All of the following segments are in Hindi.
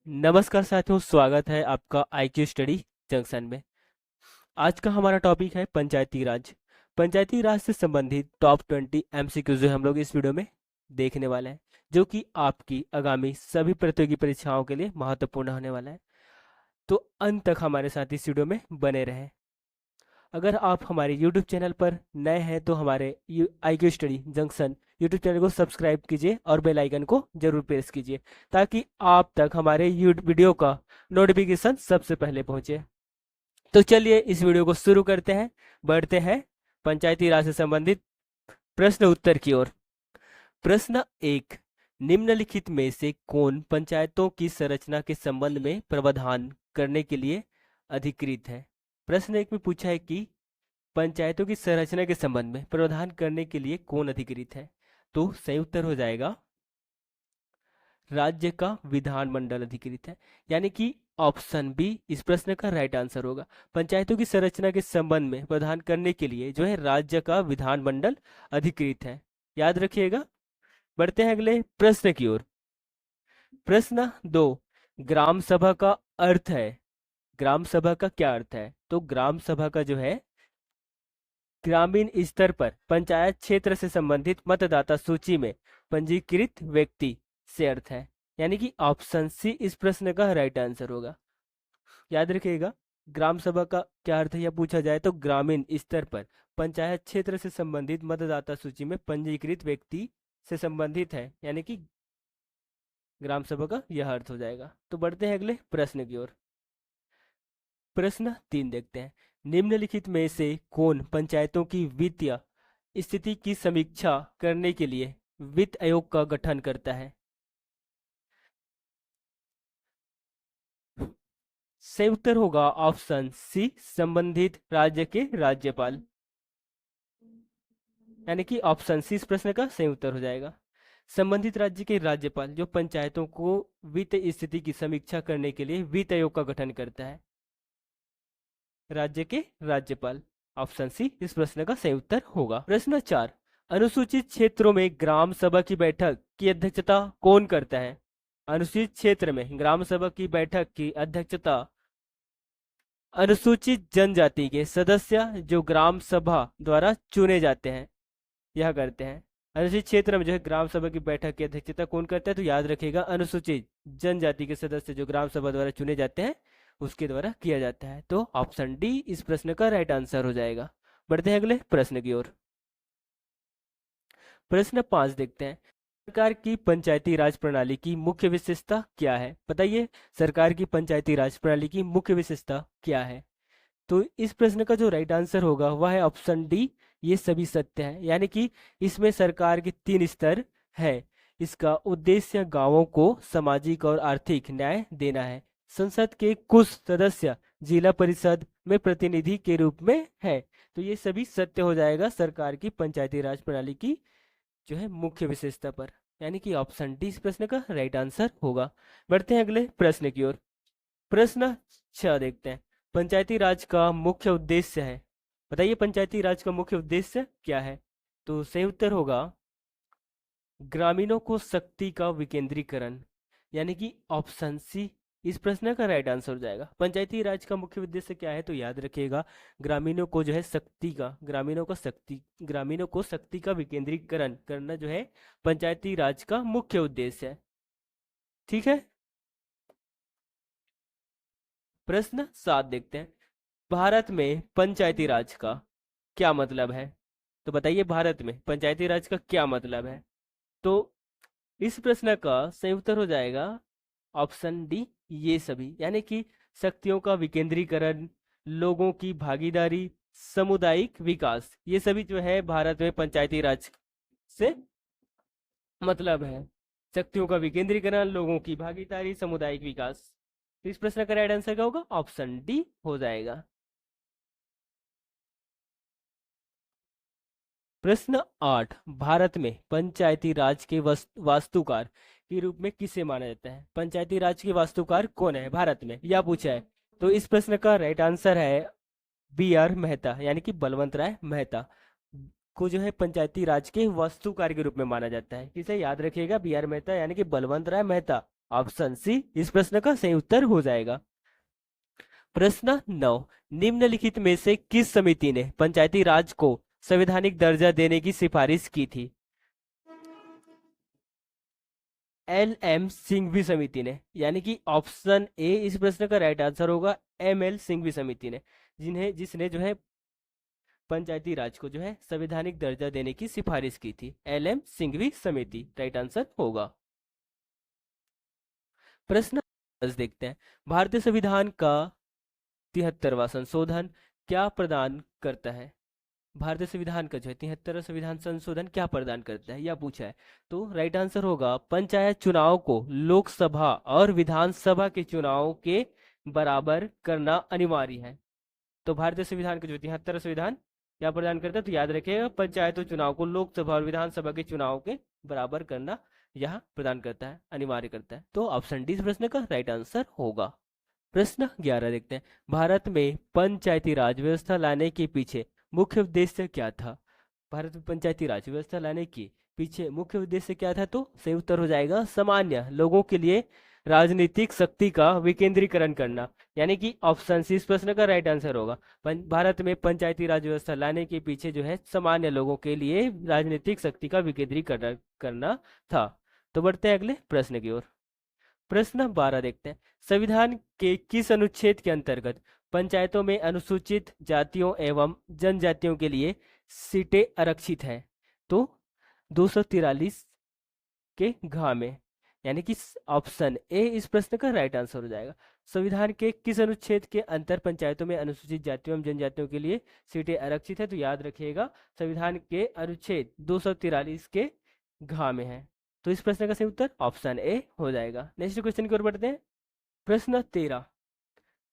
नमस्कार साथियों, स्वागत है आपका आईक्यू स्टडी जंक्शन में। आज का हमारा टॉपिक है पंचायती राज। पंचायती राज से संबंधित टॉप 20 एमसीक्यू जो हम लोग इस वीडियो में देखने वाले हैं, जो कि आपकी आगामी सभी प्रतियोगी परीक्षाओं के लिए महत्वपूर्ण होने वाला है। तो अंत तक हमारे साथ इस वीडियो में बने रहें। अगर आप हमारे यूट्यूब चैनल पर नए हैं तो हमारे IQ study junction YouTube channel को सब्सक्राइब कीजिए और बेल आइकन को जरूर प्रेस कीजिए, ताकि आप तक हमारे यूट्यूब वीडियो का नोटिफिकेशन सबसे पहले पहुंचे। तो चलिए इस वीडियो को शुरू करते हैं। बढ़ते हैं पंचायती राज से संबंधित प्रश्न उत्तर की ओर। प्रश्न 1, निम्नलिखित में से कौन पंचायतों की संरचना के संबंध में प्रावधान करने के लिए अधिकृत है? प्रश्न 1 में पूछा है कि पंचायतों की संरचना के संबंध में प्रावधान करने के लिए कौन अधिकृत है? तो सही उत्तर हो जाएगा राज्य का विधानमंडल अधिकृत है, यानी कि ऑप्शन बी इस प्रश्न का राइट आंसर होगा। पंचायतों की संरचना के संबंध में प्रावधान करने के लिए जो है राज्य का विधानमंडल अधिकृत है, याद रखिएगा। बढ़ते हैं अगले प्रश्न की ओर। प्रश्न 2, ग्राम सभा का अर्थ है। ग्राम सभा का क्या अर्थ है? तो ग्राम सभा का जो है ग्रामीण स्तर पर पंचायत क्षेत्र से संबंधित मतदाता सूची में पंजीकृत व्यक्ति से अर्थ है, यानी कि ऑप्शन सी इस प्रश्न का राइट आंसर होगा। याद रखिएगा, ग्राम सभा का क्या अर्थ है यह पूछा जाए तो ग्रामीण स्तर पर पंचायत क्षेत्र से संबंधित मतदाता सूची में पंजीकृत व्यक्ति से संबंधित है, यानी कि ग्राम सभा का यह अर्थ हो जाएगा। तो बढ़ते हैं अगले प्रश्न की ओर। प्रश्न 3 देखते हैं। निम्नलिखित में से कौन पंचायतों की वित्तीय स्थिति की समीक्षा करने के लिए वित्त आयोग का गठन करता है? सही उत्तर होगा ऑप्शन सी, संबंधित राज्य के राज्यपाल, यानी कि ऑप्शन सी इस प्रश्न का सही उत्तर हो जाएगा। संबंधित राज्य के राज्यपाल जो पंचायतों को वित्तीय स्थिति की समीक्षा करने के लिए वित्त आयोग का गठन करता है, राज्य के राज्यपाल, ऑप्शन सी इस प्रश्न का सही उत्तर होगा। प्रश्न 4, अनुसूचित क्षेत्रों में ग्राम सभा की बैठक की अध्यक्षता कौन करता है? अनुसूचित क्षेत्र में ग्राम सभा की बैठक की अध्यक्षता अनुसूचित जनजाति के सदस्य जो ग्राम सभा द्वारा चुने जाते हैं यह करते हैं। अनुसूचित क्षेत्र में जो है ग्राम सभा की बैठक की अध्यक्षता कौन करता है? तो याद रखिएगा, अनुसूचित जनजाति के सदस्य जो ग्राम सभा द्वारा चुने जाते हैं उसके द्वारा किया जाता है। तो ऑप्शन डी इस प्रश्न का राइट आंसर हो जाएगा। बढ़ते हैं अगले प्रश्न की ओर। प्रश्न 5 देखते हैं। सरकार की पंचायती राज प्रणाली की मुख्य विशेषता क्या है? बताइए, सरकार की पंचायती राज प्रणाली की मुख्य विशेषता क्या है? तो इस प्रश्न का जो राइट आंसर होगा वह है ऑप्शन डी, ये सभी सत्य है, यानी कि इसमें सरकार के 3 स्तर है। इसका उद्देश्य गांवों को सामाजिक और आर्थिक न्याय देना है। संसद के कुछ सदस्य जिला परिषद में प्रतिनिधि के रूप में है। तो ये सभी सत्य हो जाएगा सरकार की पंचायती राज प्रणाली की जो है मुख्य विशेषता पर, यानी कि ऑप्शन डी इस प्रश्न का राइट आंसर होगा। बढ़ते हैं अगले प्रश्न की ओर। प्रश्न 6 देखते हैं। पंचायती राज का मुख्य उद्देश्य है। बताइए, पंचायती राज का मुख्य उद्देश्य क्या है? तो सही उत्तर होगा ग्रामीणों को शक्ति का विकेंद्रीकरण, यानी कि ऑप्शन सी इस प्रश्न का राइट आंसर हो जाएगा। पंचायती राज का मुख्य उद्देश्य क्या है? तो याद रखिएगा, ग्रामीणों को जो है ग्रामीणों को शक्ति का विकेंद्रीकरण करना जो है पंचायती राज का मुख्य उद्देश्य है। ठीक है। प्रश्न 7 देखते हैं। भारत में पंचायती राज का क्या मतलब है? तो बताइए, भारत में पंचायती राज का क्या मतलब है? तो इस प्रश्न का सही उत्तर हो जाएगा ऑप्शन डी, ये सभी, यानी कि शक्तियों का विकेंद्रीकरण, लोगों की भागीदारी, सामुदायिक विकास, ये सभी जो है भारत में पंचायती राज से मतलब है। शक्तियों का विकेंद्रीकरण, लोगों की भागीदारी, सामुदायिक विकास। तो इस प्रश्न का राइट आंसर क्या होगा? ऑप्शन डी हो जाएगा। प्रश्न 8, भारत में पंचायती राज के वास्तुकार के रूप में किसे माना जाता है? पंचायती राज के वास्तुकार कौन है भारत में, यह पूछा है। तो इस प्रश्न का राइट आंसर है बी आर मेहता, यानी कि बलवंत राय मेहता को जो है पंचायती राज के वास्तुकार के रूप में माना जाता है। किसे? याद रखिएगा, बी आर मेहता यानी कि बलवंत राय मेहता ऑप्शन सी इस प्रश्न का सही उत्तर हो जाएगा। प्रश्न 9, निम्नलिखित में से किस समिति ने पंचायती राज को संवैधानिक दर्जा देने की सिफारिश की थी? एल एम सिंघवी समिति ने, यानी कि ऑप्शन ए इस प्रश्न का राइट आंसर होगा। एम एल सिंघवी समिति ने, जिसने जो है पंचायती राज को जो है संवैधानिक दर्जा देने की सिफारिश की थी। एल एम सिंघवी समिति राइट आंसर होगा। प्रश्न 10 देखते हैं। भारतीय संविधान का 73वां संशोधन क्या प्रदान करता है? भारतीय संविधान का जो है 73वां संविधान संशोधन क्या प्रदान करता है, यह पूछा है। तो राइट आंसर होगा पंचायत चुनाव को लोकसभा और विधानसभा के चुनाव के बराबर करना अनिवार्य है। तो भारतीय संविधान का जो 73वां संविधान क्या प्रदान करता है, तो याद रखिएगा पंचायतों चुनाव को लोकसभा और विधानसभा के चुनाव के बराबर करना यह प्रदान करता है, अनिवार्य करता है। तो ऑप्शन डी इस प्रश्न का राइट आंसर होगा। प्रश्न 11 देखते हैं। भारत में पंचायती राज व्यवस्था लाने के पीछे मुख्य उद्देश्य क्या था? भारत में पंचायती राज व्यवस्था लाने के पीछे मुख्य उद्देश्य क्या था? तो सही उत्तर हो जाएगा सामान्य लोगों के लिए राजनीतिक शक्ति का विकेंद्रीकरण करना, यानी कि ऑप्शन सी इस प्रश्न का राइट आंसर होगा। भारत में पंचायती राज व्यवस्था लाने के पीछे जो है सामान्य लोगों के लिए राजनीतिक शक्ति का विकेंद्रीकरण करना था। तो बढ़ते हैं अगले प्रश्न की ओर। प्रश्न 12 देखते हैं। संविधान के किस अनुच्छेद के अंतर्गत पंचायतों में अनुसूचित जातियों एवं जनजातियों के लिए सीटें आरक्षित हैं? तो 243 के घ में, यानी कि ऑप्शन ए इस प्रश्न का राइट आंसर हो जाएगा। संविधान के किस अनुच्छेद के अंतर पंचायतों में अनुसूचित जातियों एवं जनजातियों के लिए सीटें आरक्षित है? तो याद रखिएगा संविधान के अनुच्छेद 243 के घ में है। तो इस प्रश्न का सही उत्तर ऑप्शन ए हो जाएगा। नेक्स्ट क्वेश्चन की ओर बढ़ते हैं। प्रश्न 13,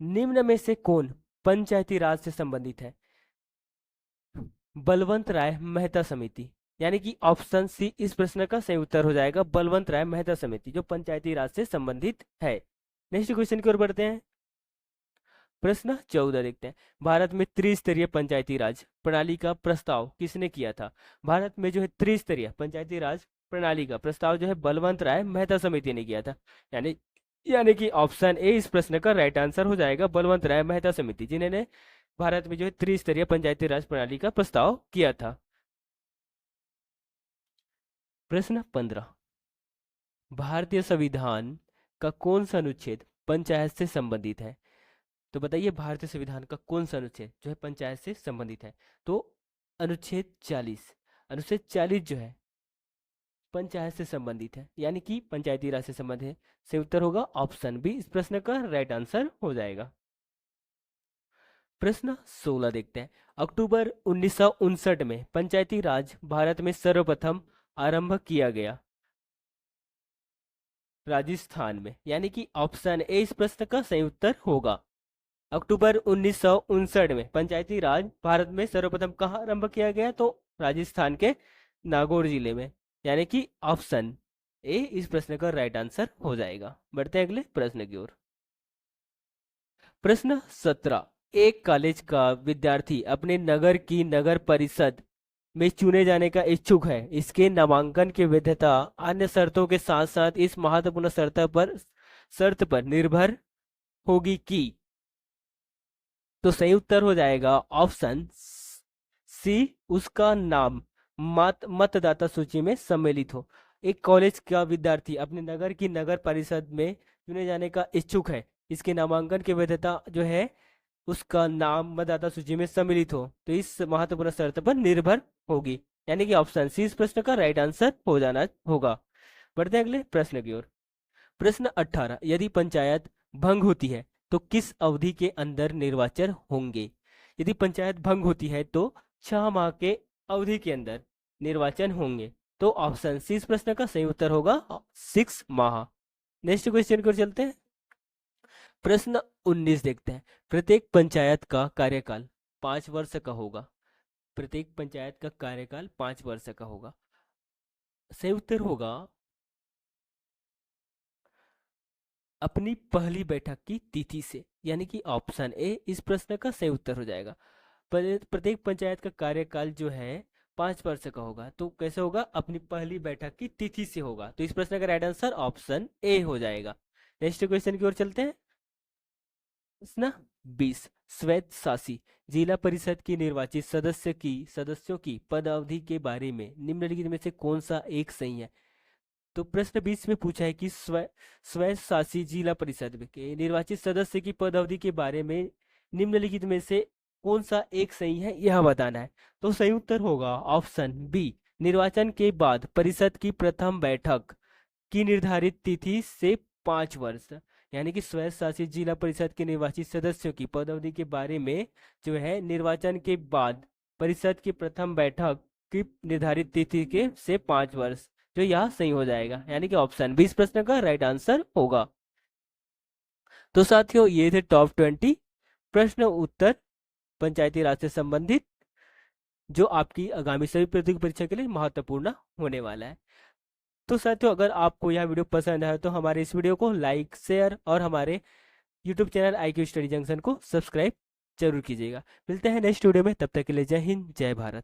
निम्न में से कौन पंचायती राज से संबंधित है? बलवंत राय मेहता समिति, यानी कि ऑप्शन सी इस प्रश्न का सही उत्तर हो जाएगा। बलवंत राय मेहता समिति जो पंचायती राज से संबंधित है। नेक्स्ट क्वेश्चन की ओर बढ़ते हैं। प्रश्न 14 देखते हैं। भारत में त्रिस्तरीय पंचायती राज प्रणाली का प्रस्ताव किसने किया था? भारत में जो है त्रिस्तरीय पंचायती राज प्रणाली का प्रस्ताव जो है बलवंत राय मेहता समिति ने किया था, यानी यानी कि ऑप्शन ए इस प्रश्न का राइट आंसर हो जाएगा। बलवंत राय मेहता समिति जिन्होंने भारत में जो है त्रिस्तरीय पंचायती राज प्रणाली का प्रस्ताव किया था। प्रश्न 15, भारतीय संविधान का कौन सा अनुच्छेद पंचायत से संबंधित है? तो बताइए भारतीय संविधान का कौन सा अनुच्छेद जो है पंचायत से संबंधित है? तो अनुच्छेद 40, अनुच्छेद 40 जो है पंचायत से संबंधित है, यानी कि पंचायती राज से संबंधित है। सही उत्तर होगा ऑप्शन बी इस प्रश्न का राइट आंसर हो जाएगा। प्रश्न 16 देखते हैं। अक्टूबर 1959 में पंचायती राज भारत में सर्वप्रथम आरंभ किया गया राजस्थान में, यानी कि ऑप्शन ए इस प्रश्न का सही उत्तर होगा। अक्टूबर 1959 में पंचायती राज भारत में सर्वप्रथम कहाँ आरंभ किया गया? तो राजस्थान के नागौर जिले में, यानी कि ऑप्शन ए इस प्रश्न का राइट आंसर हो जाएगा। बढ़ते हैं अगले प्रश्न की ओर। प्रश्न 17, एक कॉलेज का विद्यार्थी अपने नगर की नगर परिषद में चुने जाने का इच्छुक है। इसके नामांकन की वैधता अन्य शर्तों के साथ साथ इस महत्वपूर्ण शर्त पर निर्भर होगी कि? तो सही उत्तर हो जाएगा ऑप्शन सी, उसका नाम मतदाता सूची में सम्मिलित हो। एक कॉलेज का विद्यार्थी अपने नगर की नगर परिषद में चुने जाने का इच्छुक है, इसके नामांकन की वैधता जो है उसका नाम मतदाता सूची में सम्मिलित हो, तो इस महत्वपूर्ण शर्त पर निर्भर होगी, यानी कि ऑप्शन सी इस प्रश्न का राइट आंसर हो जाना होगा। बढ़ते हैं अगले प्रश्न की ओर। प्रश्न 18, यदि पंचायत भंग होती है तो किस अवधि के अंदर निर्वाचन होंगे? यदि पंचायत भंग होती है तो 6 माह के अवधि के अंदर निर्वाचन होंगे, तो ऑप्शन सी इस प्रश्न का सही उत्तर होगा 6 माह। नेक्स्ट क्वेश्चन की ओर चलते हैं। प्रश्न 19 देखते हैं। प्रत्येक पंचायत का कार्यकाल 5 वर्ष का होगा। प्रत्येक पंचायत का कार्यकाल 5 वर्ष का होगा। सही उत्तर होगा अपनी पहली बैठक की तिथि से, यानी कि ऑप्शन ए इस प्रश्न का सही उत्तर हो जाएगा। प्रत्येक पंचायत का कार्यकाल जो है 5 वर्ष का होगा। तो कैसे होगा? अपनी पहली बैठक की तिथि से होगा। तो इस प्रश्न का राइट आंसर ऑप्शन ए हो जाएगा। नेक्स्ट क्वेश्चन की ओर चलते हैं। प्रश्न 20, स्वैत शासी जिला परिषद के निर्वाचित सदस्यों की पद अवधि के बारे में निम्नलिखित में से कौन सा एक सही है? तो प्रश्न 20 में पूछा है कि स्वयं शासी जिला परिषद के निर्वाचित सदस्य की पद अवधि के बारे में निम्नलिखित में से कौन सा एक सही है, यह बताना है। तो सही उत्तर होगा ऑप्शन बी, निर्वाचन के बाद परिषद की प्रथम बैठक की निर्धारित तिथि से 5 वर्ष। यानी कि स्वयं शासित जिला परिषद के निर्वाचित सदस्यों की पद अवधि के बारे में जो है निर्वाचन के बाद परिषद की प्रथम बैठक की निर्धारित तिथि के से 5 वर्ष, जो यह सही हो जाएगा। यानी कि ऑप्शन 20 प्रश्न का राइट आंसर होगा। तो साथियों, ये थे टॉप 20 प्रश्न उत्तर पंचायती राज से संबंधित, जो आपकी आगामी सभी प्रतियोगी परीक्षा के लिए महत्वपूर्ण होने वाला है। तो साथियों, अगर आपको यह वीडियो पसंद आया तो हमारे इस वीडियो को लाइक, शेयर और हमारे YouTube channel IQ study junction को सब्सक्राइब जरूर कीजिएगा। मिलते हैं नेक्स्ट वीडियो में, तब तक के लिए जय हिंद, जय भारत।